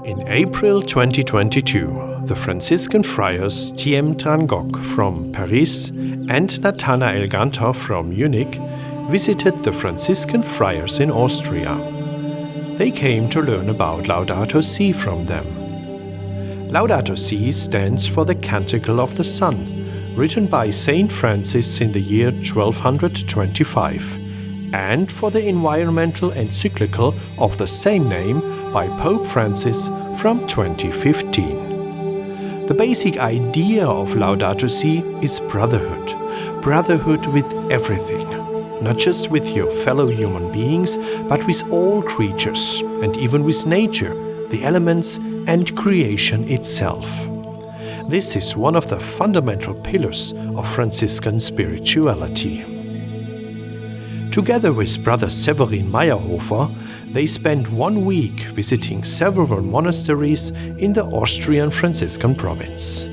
In April 2022, the Franciscan friars Thiem Tran Ngoc from Paris and Nathanael Ganter from Munich visited the Franciscan friars in Austria. They came to learn about Laudato Si from them. Laudato Si stands for the Canticle of the Sun, written by Saint Francis in the year 1225, and for the environmental encyclical of the same name by Pope Francis from 2015. The basic idea of Laudato Si is brotherhood. Brotherhood with everything. Not just with your fellow human beings, but with all creatures, and even with nature, the elements, and creation itself. This is one of the fundamental pillars of Franciscan spirituality. Together with Brother Severin Meyerhofer, they spent 1 week visiting several monasteries in the Austrian Franciscan province.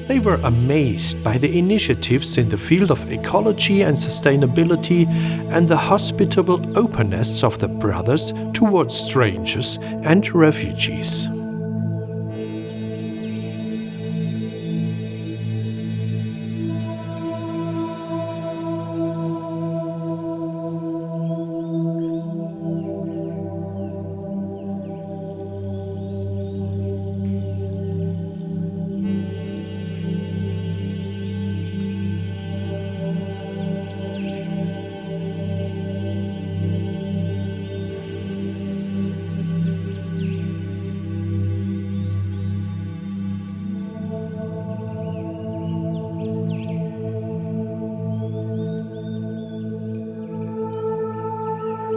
They were amazed by the initiatives in the field of ecology and sustainability and the hospitable openness of the brothers towards strangers and refugees.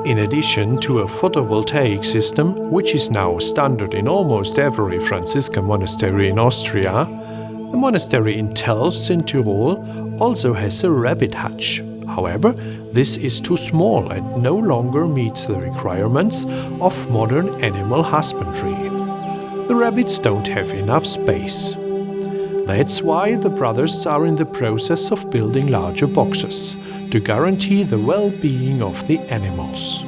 In addition to a photovoltaic system, which is now standard in almost every Franciscan monastery in Austria, the monastery in Telfs in Tyrol also has a rabbit hutch. However, this is too small and no longer meets the requirements of modern animal husbandry. The rabbits don't have enough space. That's why the brothers are in the process of building larger boxes to guarantee the well-being of the animals.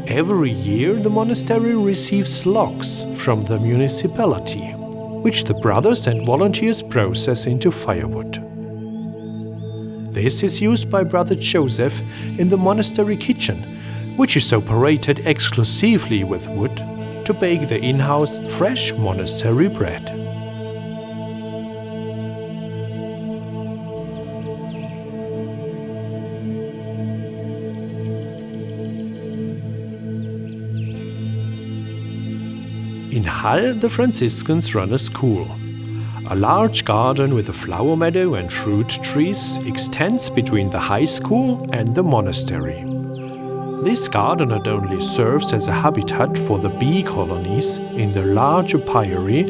Every year the monastery receives logs from the municipality, which the brothers and volunteers process into firewood. This is used by Brother Joseph in the monastery kitchen, which is operated exclusively with wood, to bake the in-house fresh monastery bread. In Hall, the Franciscans run a school. A large garden with a flower meadow and fruit trees extends between the high school and the monastery. This garden not only serves as a habitat for the bee colonies in the larger apiary,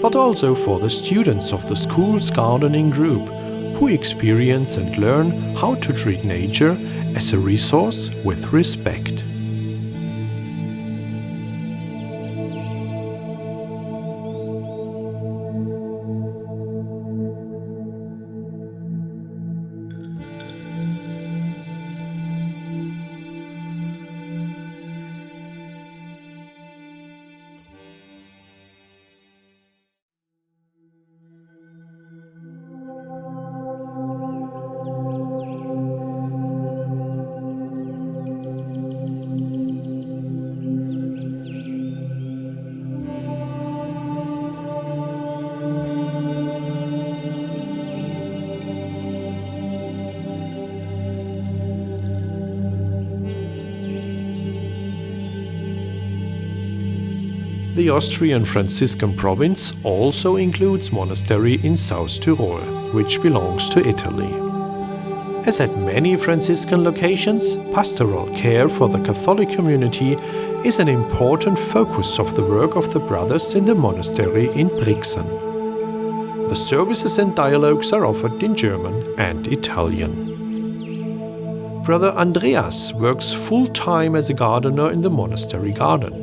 but also for the students of the school's gardening group, who experience and learn how to treat nature as a resource with respect. The Austrian Franciscan province also includes monastery in South Tyrol, which belongs to Italy. As at many Franciscan locations, pastoral care for the Catholic community is an important focus of the work of the brothers in the monastery in Brixen. The services and dialogues are offered in German and Italian. Brother Andreas works full-time as a gardener in the monastery garden.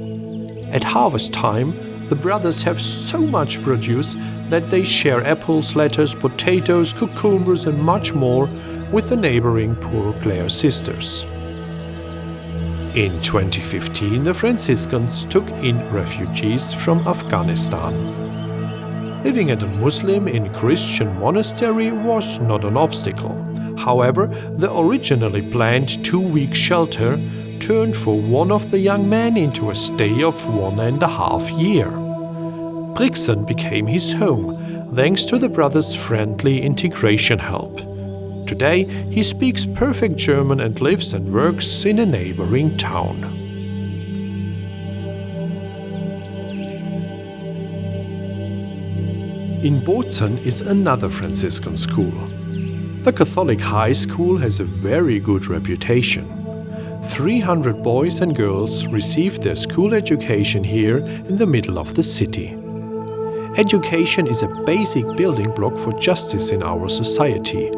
At harvest time, the brothers have so much produce that they share apples, lettuce, potatoes, cucumbers and much more with the neighboring Poor Clare sisters. In 2015, the Franciscans took in refugees from Afghanistan. Living at a Muslim and Christian monastery was not an obstacle. However, the originally planned 2-week shelter turned for one of the young men into a stay of 1.5 years. Brixen became his home, thanks to the brothers' friendly integration help. Today, he speaks perfect German and lives and works in a neighboring town. In Bozen is another Franciscan school. The Catholic high school has a very good reputation. 300 boys and girls received their school education here in the middle of the city. Education is a basic building block for justice in our society.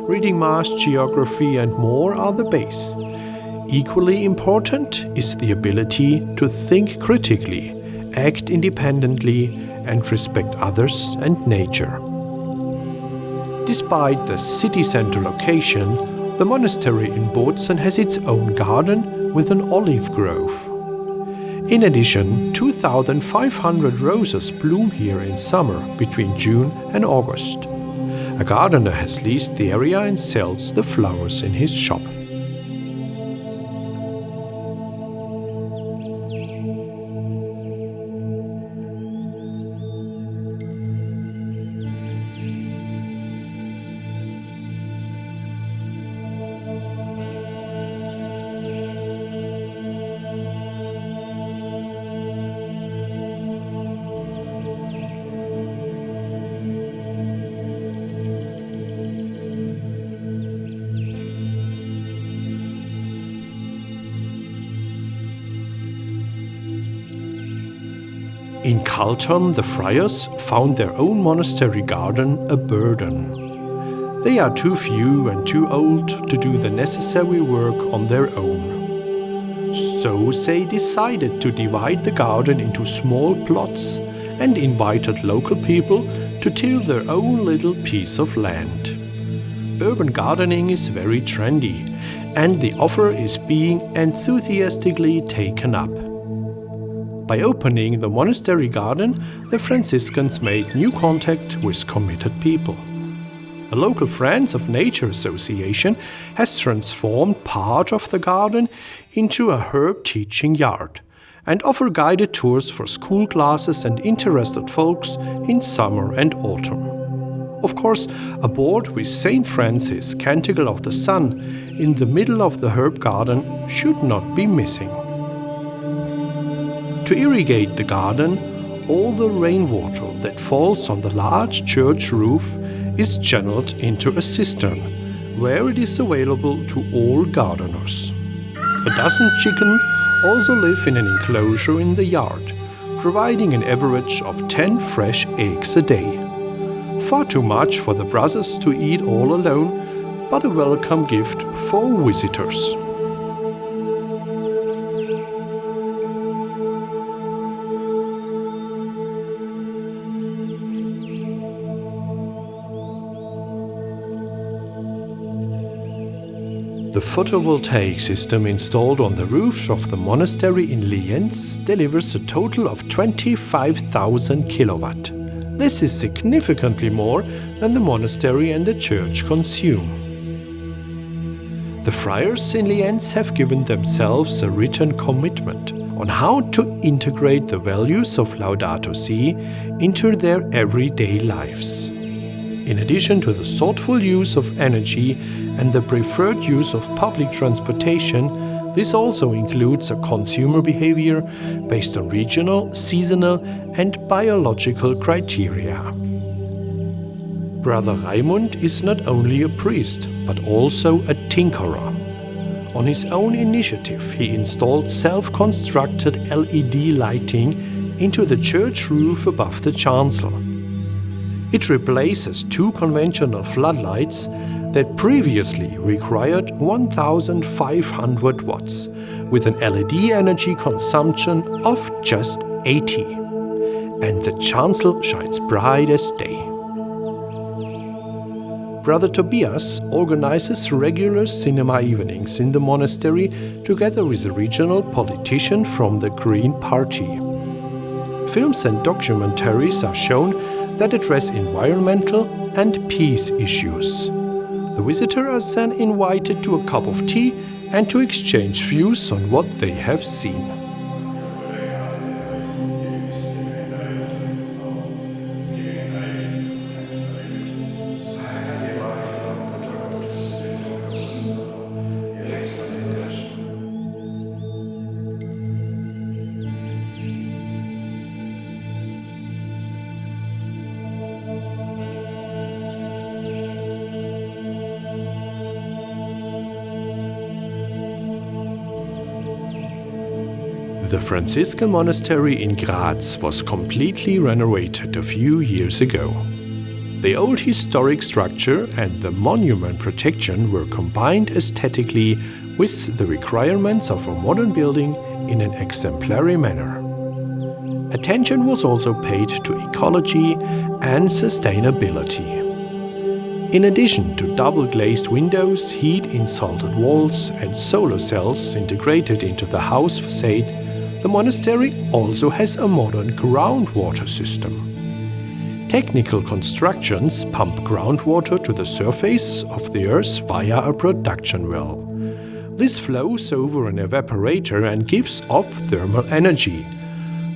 Reading, math, geography and more are the base. Equally important is the ability to think critically, act independently, and respect others and nature. Despite the city center location, the monastery in Bozen has its own garden with an olive grove. In addition, 2,500 roses bloom here in summer between June and August. A gardener has leased the area and sells the flowers in his shop. In Kalton, the friars found their own monastery garden a burden. They are too few and too old to do the necessary work on their own. So they decided to divide the garden into small plots and invited local people to till their own little piece of land. Urban gardening is very trendy, and the offer is being enthusiastically taken up. By opening the monastery garden, the Franciscans made new contact with committed people. The local Friends of Nature Association has transformed part of the garden into a herb teaching yard and offer guided tours for school classes and interested folks in summer and autumn. Of course, a board with St. Francis Canticle of the Sun in the middle of the herb garden should not be missing. To irrigate the garden, all the rainwater that falls on the large church roof is channeled into a cistern, where it is available to all gardeners. A dozen chickens also live in an enclosure in the yard, providing an average of 10 fresh eggs a day. Far too much for the brothers to eat all alone, but a welcome gift for visitors. The photovoltaic system installed on the roof of the monastery in Lienz delivers a total of 25,000 kilowatt. This is significantly more than the monastery and the church consume. The friars in Lienz have given themselves a written commitment on how to integrate the values of Laudato Si into their everyday lives. In addition to the thoughtful use of energy and the preferred use of public transportation, this also includes a consumer behavior based on regional, seasonal, and biological criteria. Brother Raimund is not only a priest, but also a tinkerer. On his own initiative, he installed self-constructed LED lighting into the church roof above the chancel. It replaces 2 conventional floodlights that previously required 1,500 watts, with an LED energy consumption of just 80. And the chancel shines bright as day. Brother Tobias organizes regular cinema evenings in the monastery together with a regional politician from the Green Party. Films and documentaries are shown that address environmental and peace issues. The visitors are then invited to a cup of tea and to exchange views on what they have seen. The Franciscan monastery in Graz was completely renovated a few years ago. The old historic structure and the monument protection were combined aesthetically with the requirements of a modern building in an exemplary manner. Attention was also paid to ecology and sustainability. In addition to double-glazed windows, heat-insulated walls and solar cells integrated into the house facade, the monastery also has a modern groundwater system. Technical constructions pump groundwater to the surface of the earth via a production well. This flows over an evaporator and gives off thermal energy.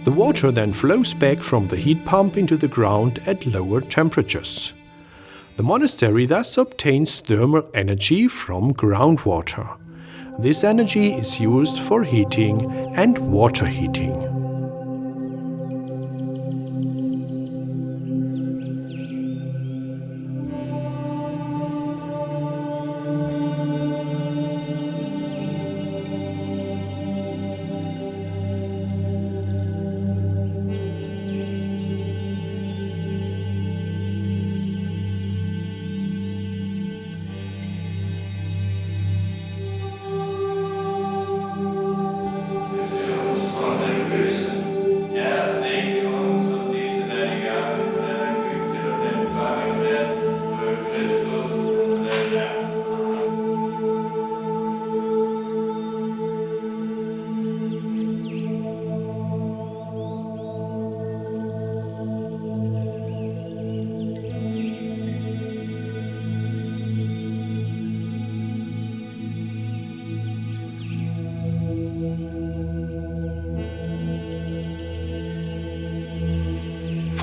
The water then flows back from the heat pump into the ground at lower temperatures. The monastery thus obtains thermal energy from groundwater. This energy is used for heating and water heating.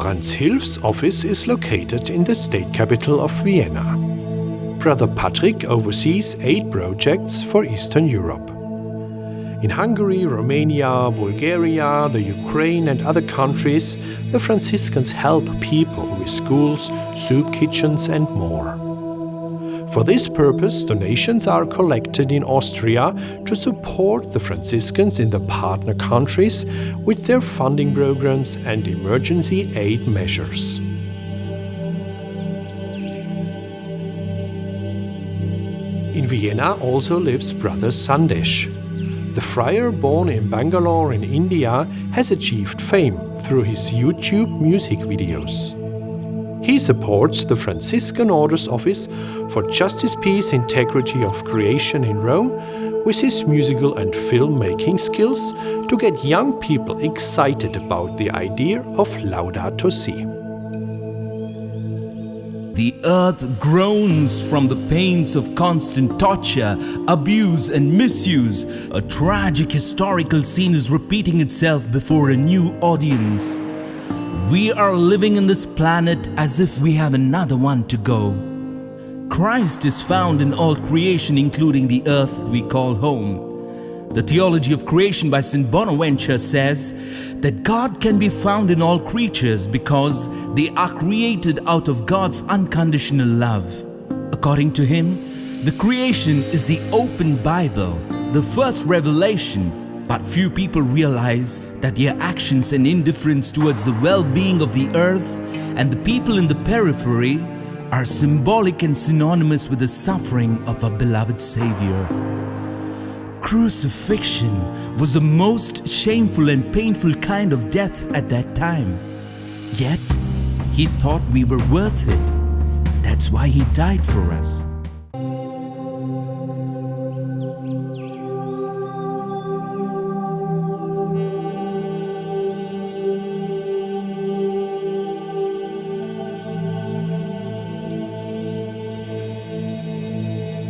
Franz Hilf's office is located in the state capital of Vienna. Brother Patrick oversees 8 projects for Eastern Europe. In Hungary, Romania, Bulgaria, the Ukraine and other countries, the Franciscans help people with schools, soup kitchens and more. For this purpose, donations are collected in Austria to support the Franciscans in the partner countries with their funding programs and emergency aid measures. In Vienna also lives Brother Sandesh. The friar born in Bangalore in India has achieved fame through his YouTube music videos. He supports the Franciscan Order's Office for Justice, Peace, Integrity of Creation in Rome with his musical and filmmaking skills to get young people excited about the idea of Laudato Si. The earth groans from the pains of constant torture, abuse and misuse. A tragic historical scene is repeating itself before a new audience. We are living in this planet as if we have another one to go. Christ is found in all creation, including the earth we call home. The Theology of Creation by St. Bonaventure says that God can be found in all creatures because they are created out of God's unconditional love. According to him, the creation is the open Bible, the first revelation. But few people realize that their actions and indifference towards the well-being of the earth and the people in the periphery are symbolic and synonymous with the suffering of our beloved Savior. Crucifixion was the most shameful and painful kind of death at that time. Yet, he thought we were worth it. That's why he died for us.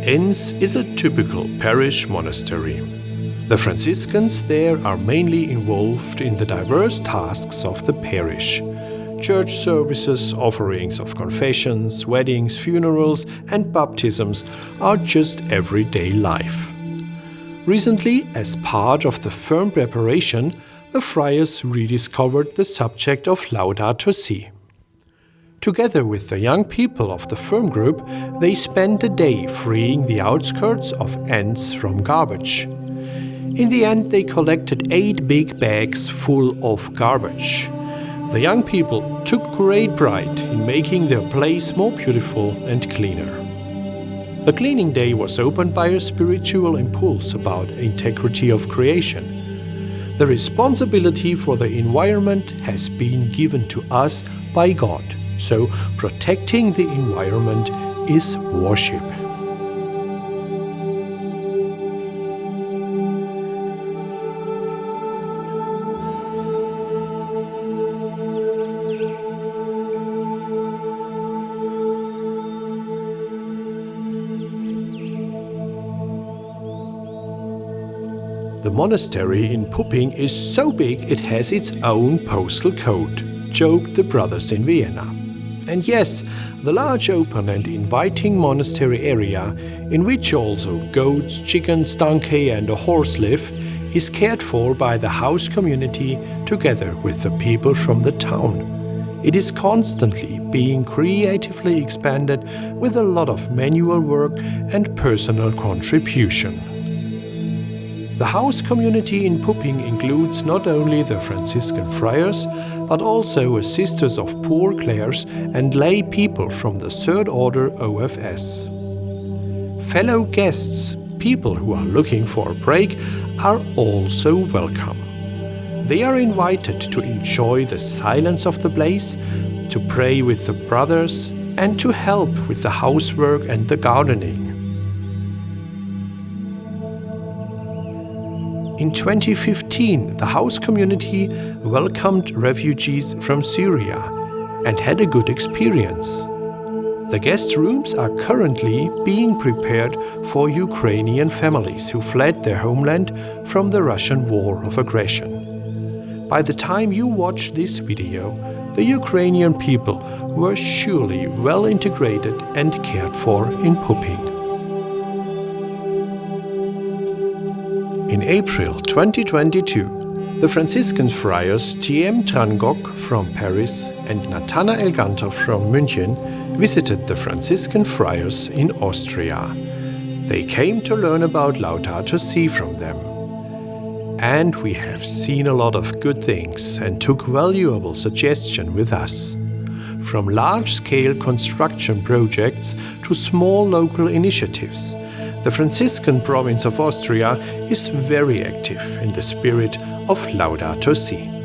Enns is a typical parish monastery. The Franciscans there are mainly involved in the diverse tasks of the parish. Church services, offerings of confessions, weddings, funerals, and baptisms are just everyday life. Recently, as part of the firm preparation, the friars rediscovered the subject of Laudato Si. Together with the young people of the firm group, they spent a day freeing the outskirts of Enns from garbage. In the end, they collected 8 big bags full of garbage. The young people took great pride in making their place more beautiful and cleaner. The cleaning day was opened by a spiritual impulse about integrity of creation. The responsibility for the environment has been given to us by God. So, protecting the environment is worship. The monastery in Pupping is so big it has its own postal code, joked the brothers in Vienna. And yes, the large open and inviting monastery area, in which also goats, chickens, donkey and a horse live, is cared for by the house community together with the people from the town. It is constantly being creatively expanded with a lot of manual work and personal contribution. The house community in Pupping includes not only the Franciscan friars, but also Sisters of Poor Clares and lay people from the Third Order OFS. Fellow guests, people who are looking for a break, are also welcome. They are invited to enjoy the silence of the place, to pray with the brothers, and to help with the housework and the gardening. In 2015, the house community welcomed refugees from Syria and had a good experience. The guest rooms are currently being prepared for Ukrainian families who fled their homeland from the Russian war of aggression. By the time you watch this video, the Ukrainian people were surely well integrated and cared for in Pupping. In April 2022, the Franciscan friars T.M. Trangok from Paris and Nathanael Ganter from München visited the Franciscan friars in Austria. They came to learn about Laudato Si from them. And we have seen a lot of good things and took valuable suggestions with us. From large-scale construction projects to small local initiatives, the Franciscan province of Austria is very active in the spirit of Laudato Si.